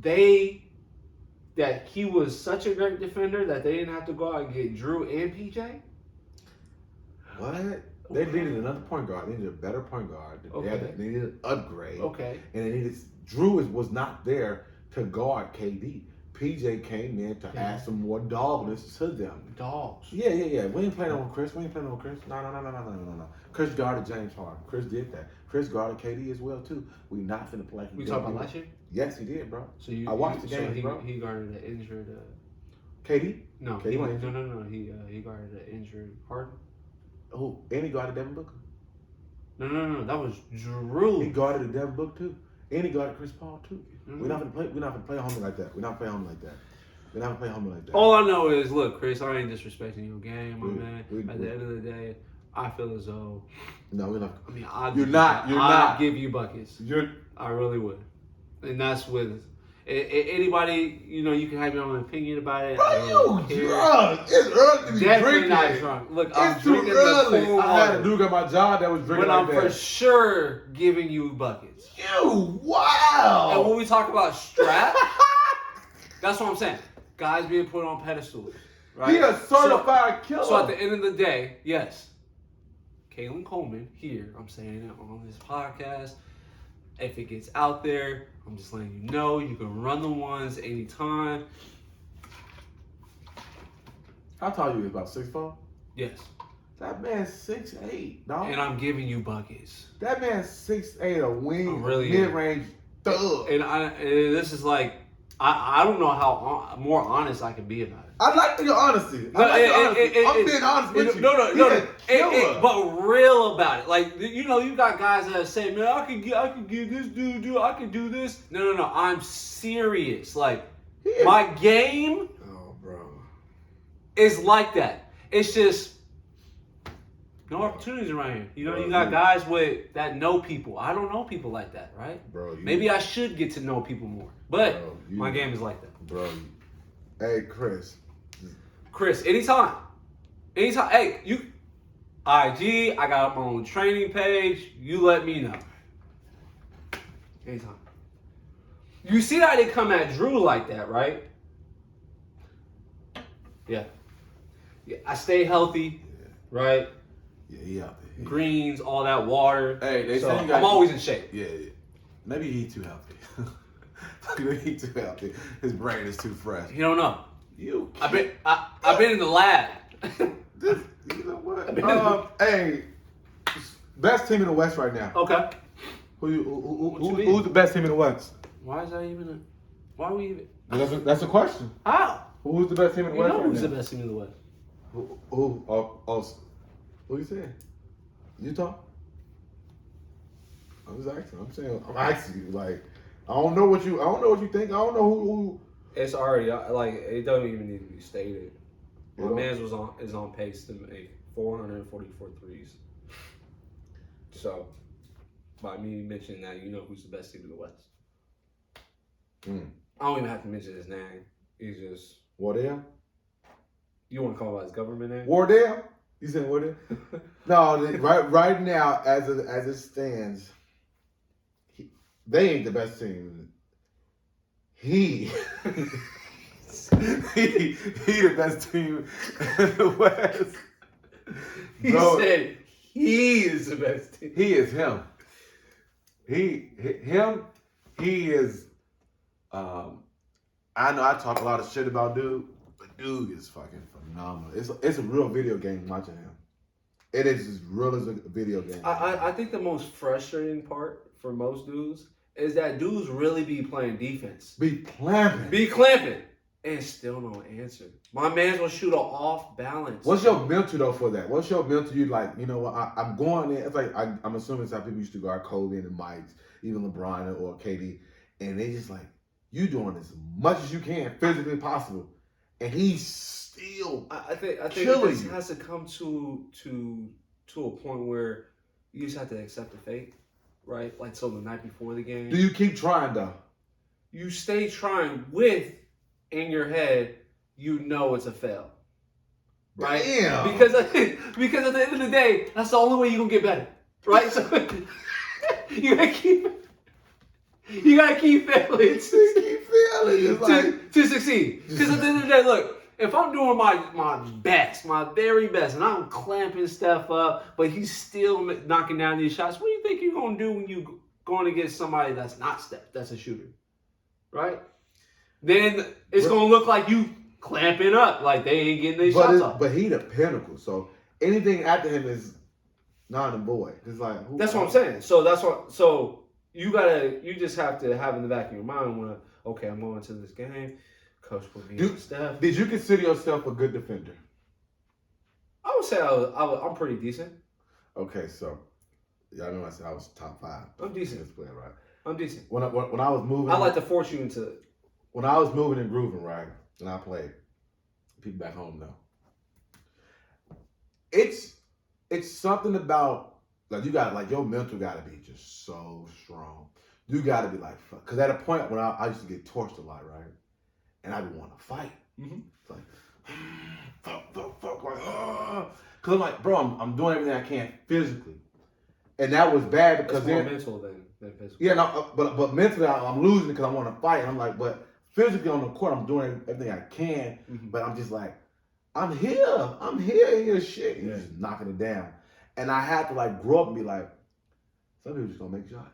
that he was such a great defender that they didn't have to go out and get Drew and PJ? What? They needed another point guard. They needed a better point guard. Okay. They needed an upgrade. Okay. And they needed Drew was not there to guard KD. PJ came in to add some more dogness to them. Dogs. Yeah. We ain't playing on Chris. No. Chris guarded James Harden. Chris did that. Chris guarded KD as well too. We not finna play. We talking about last year? Yes, he did, bro. So I watched the game, so bro. He guarded an injured. KD? No, KD wasn't injured. no. He guarded an injured Harden. Oh, and he guarded Devin Booker. No. That was Drew. He guarded the Devin Booker too, and he guarded Chris Paul too. We're not gonna play homie like that. We're not playing homie like that. All I know is, look, Chris, I ain't disrespecting your game, my man. At the end of the day, I feel as though. No, we're not. I mean, I'd give you buckets. I really would, and that's with anybody. You can have your own opinion about it. Bro, you drunk? It's early to be Definitely drinking. not drunk. Look, I'm It's too drinking early. the cool I had a water, dude at my job that was drinking but I'm like for that. sure giving you buckets. Wow. And when we talk about strap, that's what I'm saying. Guys being put on pedestals, right? He a certified killer. So at the end of the day, yes, Calen Coleman here, I'm saying it on this podcast. If it gets out there, I'm just letting you know you can run the ones anytime. How tall you is? About 6'4"? Yes. That man's 6'8", dog. And I'm giving you buckets. That man's 6'8", a wing, really mid-range thug. And this is like, I don't know how more honest I can be about it. I like your honesty. I'm being honest with you. No. But real about it. Like, you got guys that say, man, I could get this dude, I could do this. No. I'm serious. Like, my game is like that. It's just no opportunities around here. You got guys that know people. I don't know people like that, right? Bro, maybe I should get to know people more. But my game is like that. Bro. Hey, Chris, anytime. Hey, you IG, I got my own training page. You let me know. Anytime. You see how they come at Drew like that, right? Yeah. I stay healthy, right? Yeah, he out there. Greens, all that water. Hey, they say I'm always in shape. Yeah. Maybe he too healthy. Maybe he too healthy. His brain is too fresh. You don't know. I've been in the lab. You know what? Hey, best team in the West right now. Okay. Who's the best team in the West? Why is that even why are we even? That's a question. How? Who's the best team in the West right now? Who's the best team in the West? Who you saying? Utah? I'm asking you. Like, I don't know what you think. I don't know who. It's already it doesn't even need to be stated. My man's is on pace to make 444 threes. So, by me mentioning that, you know who's the best team in the West. I don't even have to mention his name. He's just Wardell. You want to call out his government name? Wardell? You said Wardell? No, right now, as it stands, they ain't the best team. He the best team in the West. He said he is the best team. He is him. He is. I know I talk a lot of shit about dude, but dude is fucking phenomenal. It's a real video game watching him. It is as real as a video game. I think the most frustrating part for most dudes is that dudes really be playing defense. Be clamping. Be clamping. and still no answer. My man's will shoot off balance. What's your mental though for that? What's your mental? You like, you know what? I'm going there. It's like I'm assuming it's how people used to guard Kobe and Mike, even LeBron or KD, and they just like, you doing as much as you can physically possible, and he's still. I think killing this you. has to come to a point where you just have to accept the fate, right? Like so the night before the game. Do you keep trying though? You stay trying with in your head, you know it's a fail. Right? Damn. Because at the end of the day, that's the only way you're gonna get better. Right? So you gotta keep failing to succeed. Because at the end of the day, look, if I'm doing my best, my very best, and I'm clamping stuff up, but he's still knocking down these shots, what do you think you're gonna do when you going against somebody that's not that's a shooter? Right? Then it's gonna look like you clamping up, like they ain't getting their shots off. But he the pinnacle, so anything after him is non and void. It's like that's what I'm saying. So that's what. So you just have to have in the back of your mind when, okay, I'm going to this game. Coach put me in stuff. Did you consider yourself a good defender? I would say I'm pretty decent. Okay, so y'all know I said I was top 5. I'm decent. This player, right? I'm decent. When I was moving, I like to force you into it. When I was moving and grooving, right, and I played, people back home know. It's something about like you got like your mental got to be just so strong. You got to be like, fuck. Because at a point when I used to get torched a lot, right, and I would want to fight. Mm-hmm. It's like fuck, like, because I'm like, bro, I'm doing everything I can physically, and that was bad because it's more mental than physical. Yeah, no, but mentally I'm losing because I want to fight. And I'm like, but physically on the court, I'm doing everything I can, but I'm just like, I'm here in your shit. And you're just knocking it down. And I had to like grow up and be like, some people just gonna make shots.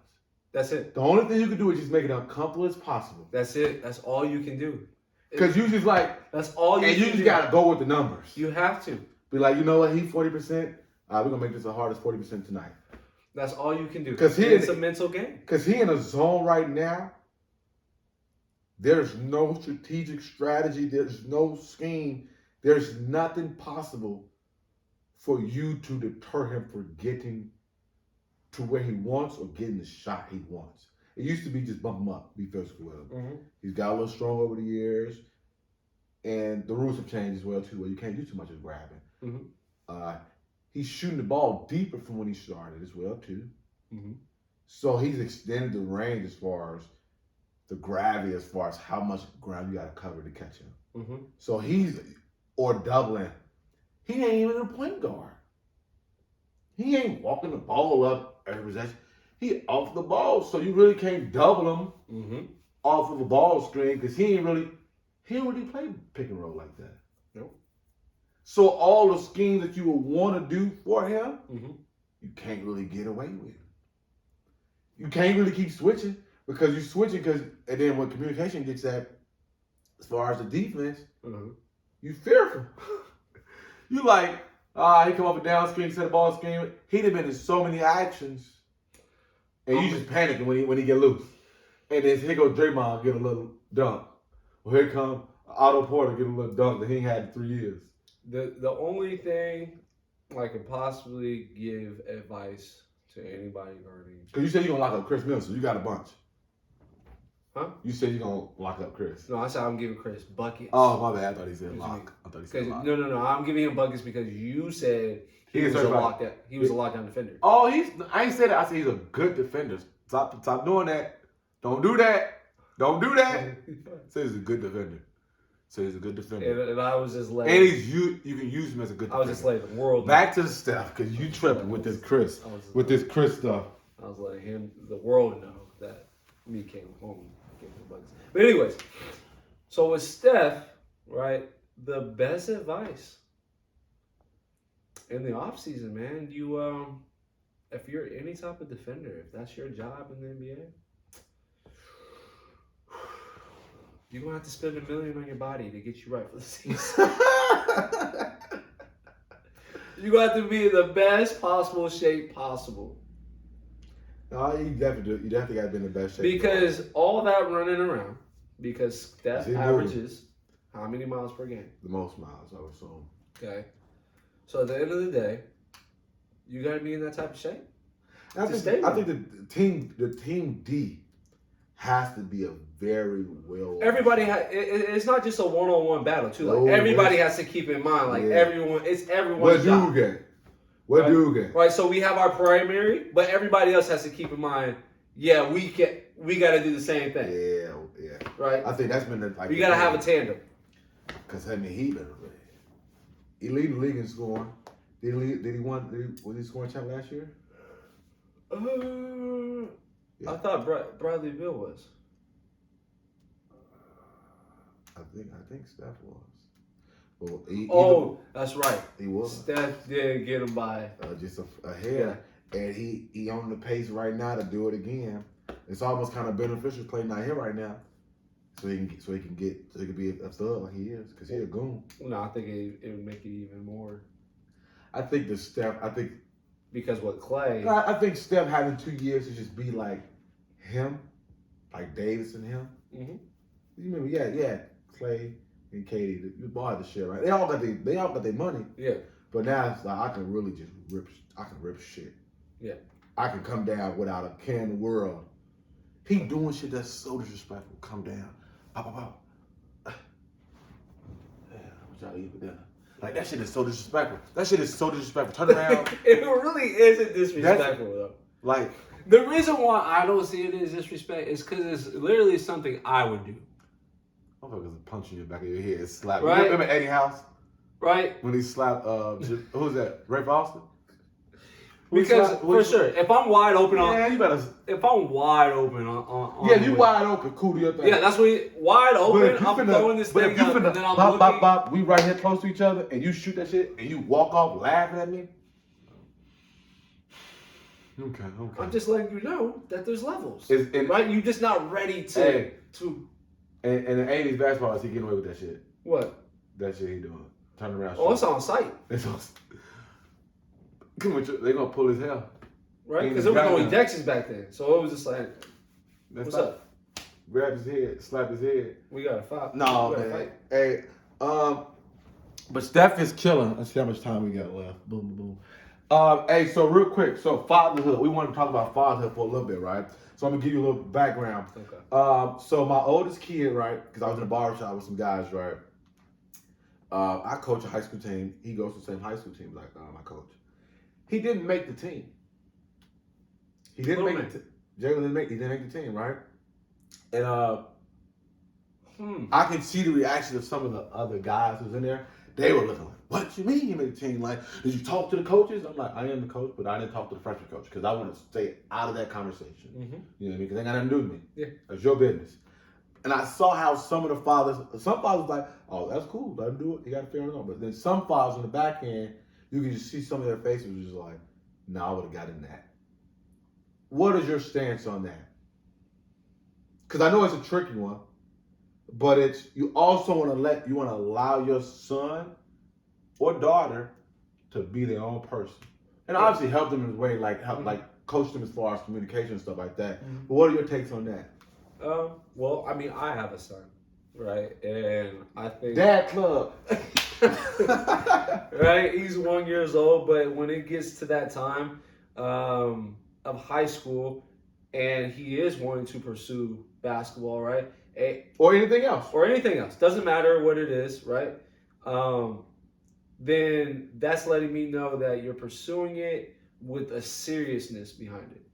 That's it. The only thing you can do is just make it uncomfortable as possible. That's it. That's all you can do. Because you just like, that's all you can do. And you just gotta go with the numbers. You have to. Be like, you know what, he 40%, we're gonna make this the hardest 40% tonight. That's all you can do. Because it's a mental game. Because he in a zone right now. There's no strategic strategy. There's no scheme. There's nothing possible for you to deter him from getting to where he wants or getting the shot he wants. It used to be just bump him up, be physical with him. Mm-hmm. He's got a little strong over the years. And the rules have changed as well, too, where you can't do too much as grabbing. Mm-hmm. He's shooting the ball deeper from when he started as well, too. Mm-hmm. So he's extended the range as far as the gravity, as far as how much ground you got to cover to catch him. Mm-hmm. So he's, or doubling, he ain't even a point guard. He ain't walking the ball up every possession. He off the ball, so you really can't double him off of a ball screen because he don't really play pick and roll like that. Nope. So all the schemes that you would want to do for him, you can't really get away with. You can't really keep switching because you're switching and then when communication gets at, as far as the defense, you fearful. You like, he come up and down screen, set a ball screen. He'd have been in so many actions, and you just panicking when he get loose. And then here go Draymond get a little dunk. Well, here come Otto Porter get a little dunk that he ain't had in 3 years. The only thing I could possibly give advice to anybody guarding. Because you said you're going to lock up Chris Middleton. You got a bunch. Huh? You said you're going to lock up Chris. No, I said I'm giving Chris buckets. Oh, my bad. I thought he said lock. No. I'm giving him buckets because you said he was a lockdown defender. Oh, I ain't said that. I said he's a good defender. Stop doing that. Don't do that. Say he's a good defender. And I was just like, and you can use him as a good defender. I was just like, the world. Back to the stuff, because you tripping with this Chris stuff. I was like, the world know that me came home gave him buckets. But anyways, so with Steph, right, the best advice in the offseason, man, if you're any type of defender, if that's your job in the NBA, you're going to have to spend $1 million on your body to get you right for the season. You're going to have to be in the best possible shape possible. No, you definitely got to be in the best shape. Because all that running around, because Steph averages How many miles per game? The most miles, I would assume. Okay. So at the end of the day, you got to be in that type of shape. I think the team D has to be a very well. Everybody it's not just a one-on-one battle too. Like everybody has to keep in mind, like it's everyone's What job. do you get? What do you get? Right. So we have our primary, but everybody else has to keep in mind. Yeah, we got to do the same thing. Yeah. Right. I think that's been you got to have a tandem. Because he lead the league in scoring. Was he scoring champ last year? I thought Bradley Beal was. I think Steph was. Well, that's right. He was. Steph did get him by just a hair, and he on the pace right now to do it again. It's almost kind of beneficial playing out here right now, so he can be a stud like he is, because he's a goon. No, I think it would make it even more. I think because with Clay, I think Steph having 2 years to just be like him, like Davis and him. Mm-hmm. You remember, yeah, Clay and Katie, you bought the shit, right? They all got their money. Yeah. But now it's like I can really just rip shit. Yeah. I can come down without a care in the world. He doing shit that's so disrespectful. Come down. Pop. What y'all eat for dinner? Like, that shit is so disrespectful. Turn around. It really isn't disrespectful, though. Like, the reason why I don't see it as disrespect is because it's literally something I would do. motherfuckers punching you back of your head, slap. Right. You remember Eddie House? Right. When he slapped, who's that? Ray Foster? Because for sure, if I'm wide open you better. If I'm wide open on yeah, you wide open, cool to your thing. Yeah, that's what wide open. I'm throwing this thing up, and then I'm looking. Bop, we right here close to each other, and you shoot that shit, and you walk off laughing at me. Okay. I'm just letting you know that there's levels, and, right? You're just not ready to. And in the 80s basketball, is he getting away with that shit? What? That shit he doing. Turn around. Oh, it's on site. It's on. They gonna pull his hair. Right? Because there was no ejections back then, so it was just like, what's up? Grab his head, slap his head. We got to fight. No, man. Hey, but Steph is killing. Let's see how much time we got left. Boom. Hey, so real quick, so fatherhood. We want to talk about fatherhood for a little bit, right? So I'm gonna give you a little background. Okay. So my oldest kid, right? Because I was in a barbershop with some guys, right? I coach a high school team. He goes to the same high school team like my coach. He didn't make the team. He didn't make the team. Jalen didn't make the team, right? And I can see the reaction of some of the other guys who's in there. They were looking like, "What you mean you made the team? Like, did you talk to the coaches?" I'm like, "I am the coach, but I didn't talk to the freshman coach because I want to stay out of that conversation." Mm-hmm. You know what I mean? Because they got nothing to do with me. Yeah, that's your business. And I saw how some fathers like, "Oh, that's cool. Let him do it. He got to figure it out." But then some fathers on the back end, you can just see some of their faces was just like, "No, I would have gotten that." What is your stance on that? Because I know it's a tricky one, but it's you also want to allow your son or daughter to be their own person, and obviously help them in a way like coach them as far as communication and stuff like that. Mm-hmm. But what are your takes on that? Well, I mean, I have a son, right, and I think Dad Club. Right, he's 1 year old, but when it gets to that time of high school, and he is wanting to pursue basketball, right, or anything else, doesn't matter what it is, right, then that's letting me know that you're pursuing it with a seriousness behind it,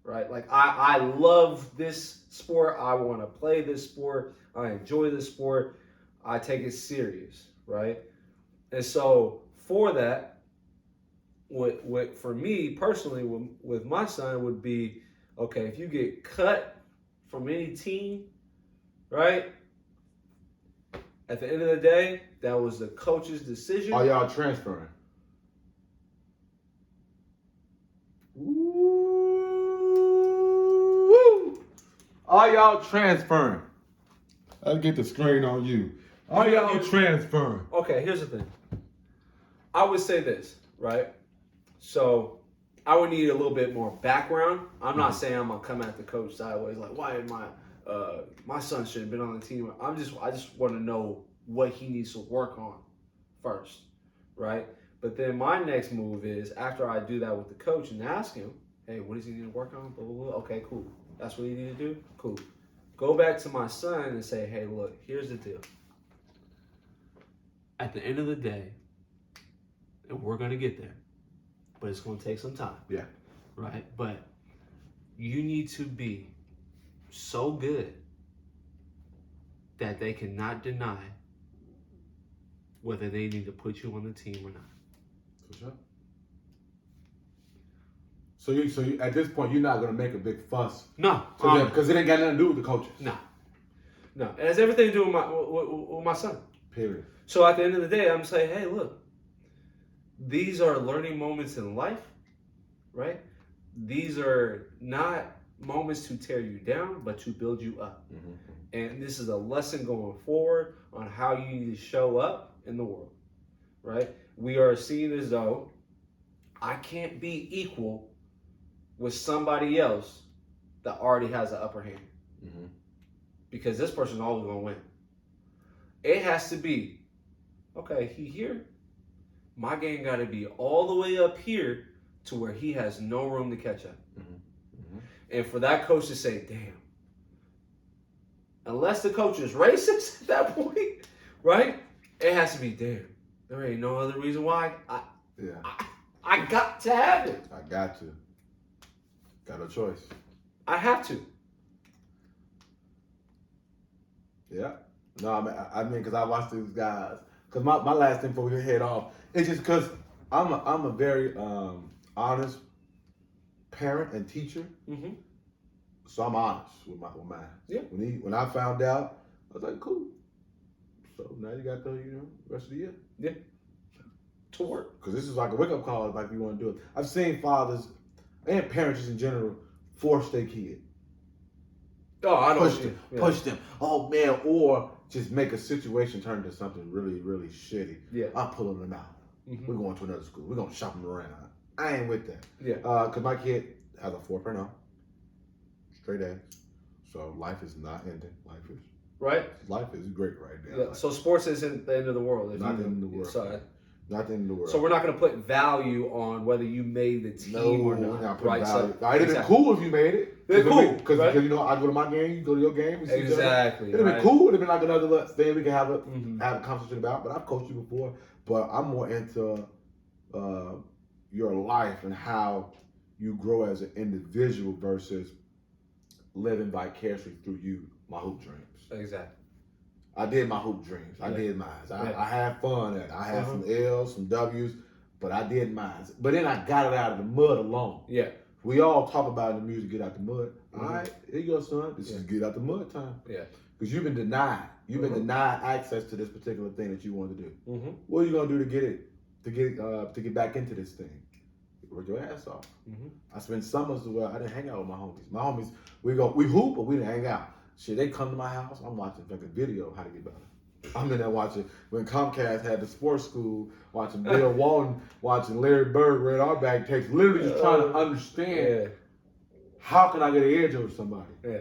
right? Like I love this sport, I want to play this sport, I enjoy this sport, I take it serious, right? And so for that, what for me personally with my son would be, okay, if you get cut from any team, right? At the end of the day, that was the coach's decision. Are y'all transferring? Ooh. Are y'all transferring? I'll get the screen on you. Are y'all transferring? Okay, here's the thing. I would say this, right? So I would need a little bit more background. I'm not saying I'm gonna come at the coach sideways, like, why am my son should have been on the team. I just want to know what he needs to work on first, right? But then my next move is after I do that with the coach and ask him, hey, what does he need to work on? Blah, blah, blah. Okay, cool. That's what you need to do? Cool. Go back to my son and say, hey, look, here's the deal. At the end of the day, and we're going to get there, but it's going to take some time. Yeah. Right? But you need to be so good that they cannot deny whether they need to put you on the team or not. For sure. So you at this point, you're not going to make a big fuss. No. Because it ain't got nothing to do with the coaches. No. It has everything to do with my son. Period. So at the end of the day, I'm saying, hey, look, these are learning moments in life, right? These are not moments to tear you down, but to build you up. Mm-hmm. And this is a lesson going forward on how you need to show up in the world, right? We are seen as though I can't be equal with somebody else that already has an upper hand. Mm-hmm. Because this person's always going to win. It has to be, okay, he here. My game got to be all the way up here to where he has no room to catch up. Mm-hmm. Mm-hmm. And for that coach to say, damn, unless the coach is racist at that point, right? It has to be, damn, there ain't no other reason why I got to have it. I got to. Got no choice. I have to. Yeah. No, I mean, because I watched these guys. Because my last thing before we head off, it's just because I'm a very honest parent and teacher. Mm-hmm. So I'm honest with mine. Yeah. When I found out, I was like, cool. So now you got the rest of the year. Yeah. To work. Because this is like a wake-up call, like you want to do it. I've seen fathers and parents just in general force their kid. Oh, I don't push them. Oh man, or just make a situation turn into something really, really shitty. Yeah. I'm pulling them out. Mm-hmm. We're going to another school. We're gonna shop them around. I ain't with that. Yeah. Cause my kid has a 4.0, straight A's. So life is not ending. Life is great right now. Yeah. So sports isn't the end of the world. Nothing in the world. Sorry. Nothing in the world. So we're not going to put value on whether you made the team or not. We're not right? Value. It'd have been cool if you made it. They're cool. Because right? I go to my game, you go to your game. We see exactly. It'd have been cool. It'd have been like another thing we can have mm-hmm. have a conversation about. But I've coached you before. But I'm more into your life and how you grow as an individual versus living vicariously through you, my hoop dreams. Exactly. I did my hoop dreams. I did mine. I had fun at it. I had some L's, some W's, but I did mine. But then I got it out of the mud alone. Yeah. We all talk about in the music, get out the mud. All right, here you go, son. This is get out the mud time. Yeah. Because you've been denied. You've been denied access to this particular thing that you want to do. Mm-hmm. What are you gonna do to get back into this thing? Work your ass off. Mm-hmm. I spent summers where I didn't hang out with my homies. My homies, we hoop, but we didn't hang out. Shit, they come to my house. I'm watching like a video of how to get better. I'm in there watching when Comcast had the sports school, watching Bill Walton, watching Larry Bird read our bag takes, literally just trying to understand how can I get an edge over somebody. Yeah.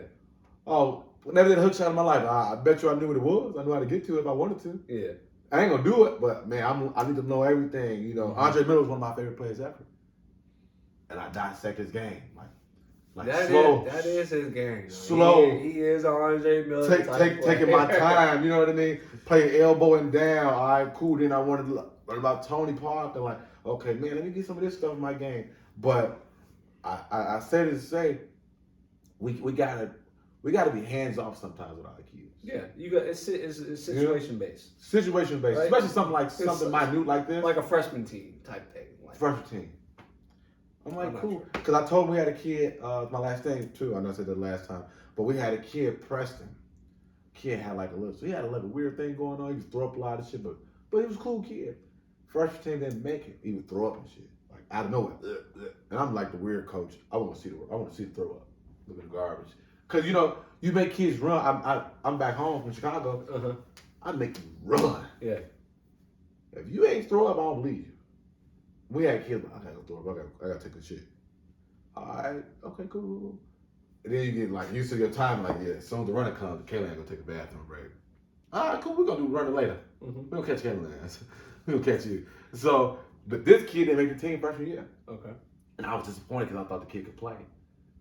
Oh, never did a hook shot in my life. I bet you I knew what it was. I knew how to get to it if I wanted to. Yeah. I ain't gonna do it, but man, I need to know everything. Andre Miller was one of my favorite players ever, and I dissect his game like slow. That is his game. Slow. He is Andre Miller. Taking my time. You know what I mean? Playing elbowing down. All right, cool. Then I wanted to learn about Tony Parker. Like, okay, man, let me get some of this stuff in my game. But I say this to say, we gotta be hands off sometimes with our kids. Yeah, it's situation based. Situation based, right? Especially something minute like this, like a freshman team type thing. Freshman team. I'm like, cool. Because I told him we had a kid, my last thing too, I know I said that last time, but we had a kid, Preston. Kid had so he had a little weird thing going on. He would throw up a lot of shit, but he was a cool kid. Freshman team didn't make it. He would throw up and shit, like out of nowhere. And I'm like the weird coach. I want to see the throw up. Look at the garbage. Because, you make kids run. I'm back home from Chicago. Uh-huh. I make you run. Yeah. If you ain't throw up, I don't believe you. We had kids, I gotta go throw up. I gotta take a shit. All right, okay, cool. And then you get used to your time, as soon as the runner comes, Calen ain't gonna take a bathroom break. All right, cool. We're gonna do running later. Mm-hmm. We don't catch Calen ass. We don't catch you. So, but this kid didn't make the team freshman year. Okay. And I was disappointed because I thought the kid could play.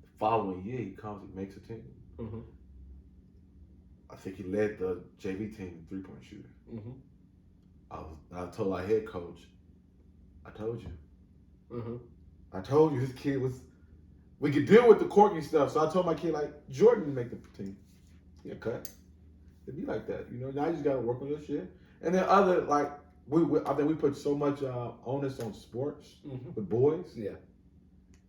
The following year, he comes and makes a team. Mm-hmm. I think he led the JV team in 3-point shooting. Mm-hmm. I told our head coach, I told you. Mm-hmm. I told you this kid was, we could deal with the quirky stuff. So I told my kid, like, Jordan didn't make the team. Yeah, cut. It'd be like that. You know, now you just got to work on your shit. And then other, like, I think we put so much onus on sports with boys. Yeah.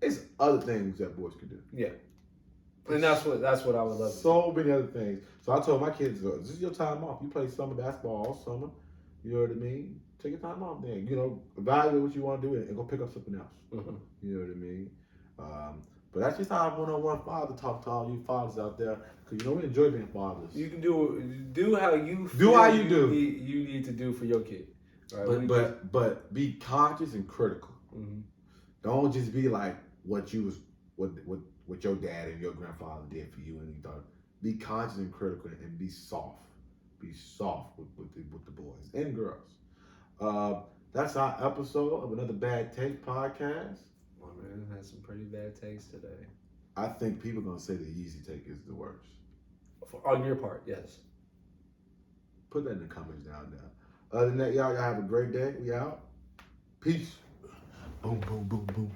It's other things that boys can do. Yeah. And that's what I would love. So many other things. So I told my kids, this is your time off. You play summer basketball all summer. You know what I mean? Take your time off then. You know, evaluate what you want to do and go pick up something else. Mm-hmm. You know what I mean? But that's just how I one-on-one father talk to all you fathers out there. Because, you know, we enjoy being fathers. You can do how you feel do how you do. You need to do for your kid. Right? But be conscious and critical. Mm-hmm. Don't just be like what your dad and your grandfather did for you and you thought. Be conscious and critical and be soft. Be soft with the boys and girls. That's our episode of another Bad Take podcast. My man had some pretty bad takes today. I think people are gonna say the Yeezy take is the worst. On your part, yes. Put that in the comments down there. Other than that, y'all have a great day. We out. Peace. Boom, boom, boom, boom.